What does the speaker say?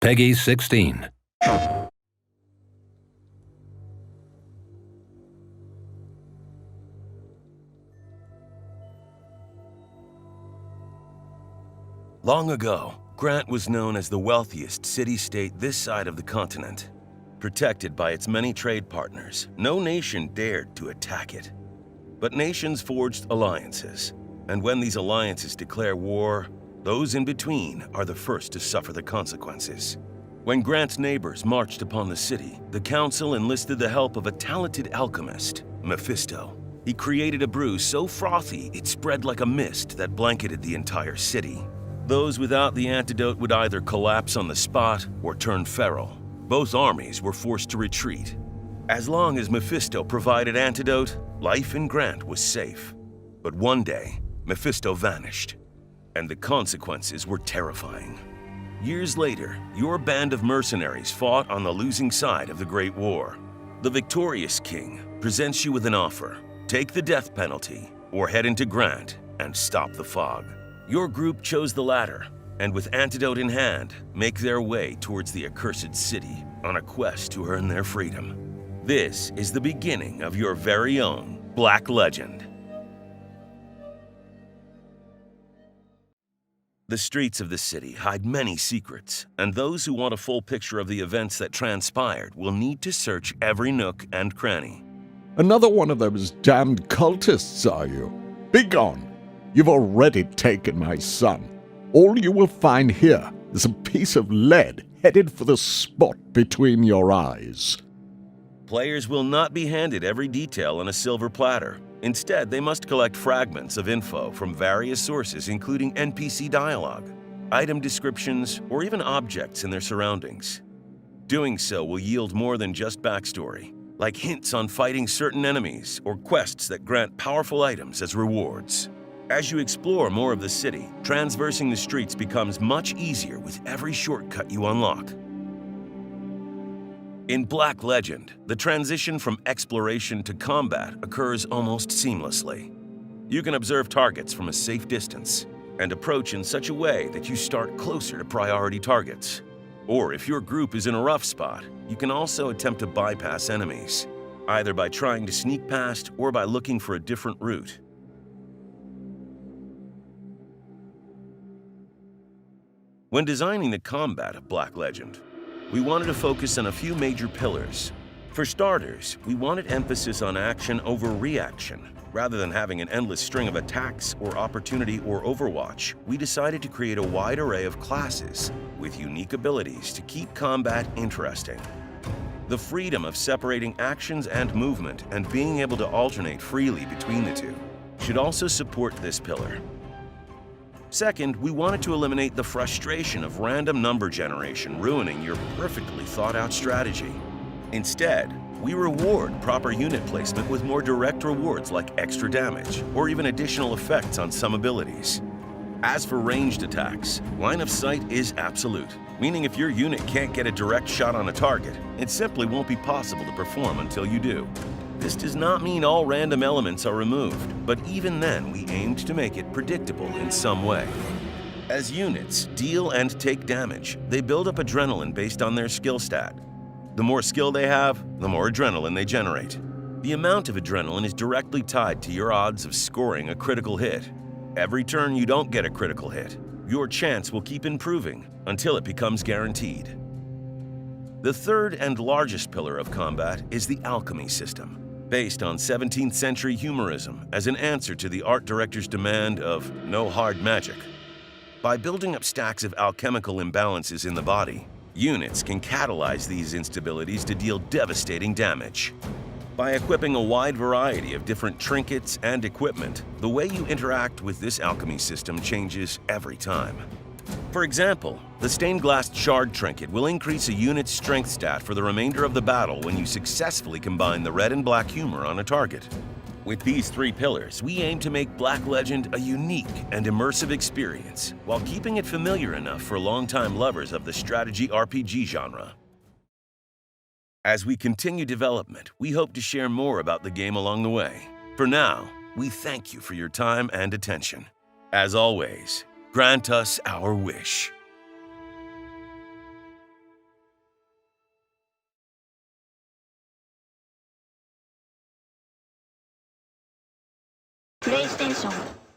Peggy 16. Long ago, Grant was known as the wealthiest city-state this side of the continent. Protected by its many trade partners, no nation dared to attack it. But nations forged alliances, and when these alliances declare war, those in between are the first to suffer the consequences. When Grant's neighbors marched upon the city, the council enlisted the help of a talented alchemist, Mephisto. He created a brew so frothy it spread like a mist that blanketed the entire city. Those without the antidote would either collapse on the spot or turn feral. Both armies were forced to retreat. As long as Mephisto provided antidote, life in Grant was safe. But one day, Mephisto vanished, and the consequences were terrifying. Years later, your band of mercenaries fought on the losing side of the Great War. The victorious king presents you with an offer: take the death penalty or head into Grant and stop the fog. Your group chose the latter, and with antidote in hand, make their way towards the accursed city on a quest to earn their freedom. This is the beginning of your very own Black Legend. The streets of the city hide many secrets, and those who want a full picture of the events that transpired will need to search every nook and cranny. Another one of those damned cultists, are you? Begone! You've already taken my son. All you will find here is a piece of lead headed for the spot between your eyes. Players will not be handed every detail on a silver platter. Instead, they must collect fragments of info from various sources, including NPC dialogue, item descriptions, or even objects in their surroundings. Doing so will yield more than just backstory, like hints on fighting certain enemies or quests that grant powerful items as rewards. As you explore more of the city, traversing the streets becomes much easier with every shortcut you unlock. In Black Legend, the transition from exploration to combat occurs almost seamlessly. You can observe targets from a safe distance and approach in such a way that you start closer to priority targets. Or if your group is in a rough spot, you can also attempt to bypass enemies, either by trying to sneak past or by looking for a different route. When designing the combat of Black Legend, we wanted to focus on a few major pillars. For starters, we wanted emphasis on action over reaction. Rather than having an endless string of attacks or opportunity or overwatch, we decided to create a wide array of classes with unique abilities to keep combat interesting. The freedom of separating actions and movement and being able to alternate freely between the two should also support this pillar. Second, we wanted to eliminate the frustration of random number generation ruining your perfectly thought-out strategy. Instead, we reward proper unit placement with more direct rewards like extra damage or even additional effects on some abilities. As for ranged attacks, line of sight is absolute, meaning if your unit can't get a direct shot on a target, it simply won't be possible to perform until you do. This does not mean all random elements are removed, but even then we aimed to make it predictable in some way. As units deal and take damage, they build up adrenaline based on their skill stat. The more skill they have, the more adrenaline they generate. The amount of adrenaline is directly tied to your odds of scoring a critical hit. Every turn you don't get a critical hit, your chance will keep improving until it becomes guaranteed. The third and largest pillar of combat is the alchemy system, based on 17th century humorism as an answer to the art director's demand of no hard magic. By building up stacks of alchemical imbalances in the body, units can catalyze these instabilities to deal devastating damage. By equipping a wide variety of different trinkets and equipment, the way you interact with this alchemy system changes every time. For example, the stained glass shard trinket will increase a unit's strength stat for the remainder of the battle when you successfully combine the red and black humor on a target. With these three pillars, we aim to make Black Legend a unique and immersive experience while keeping it familiar enough for longtime lovers of the strategy RPG genre. As we continue development, we hope to share more about the game along the way. For now, we thank you for your time and attention. As always, grant us our wish. プレイステーション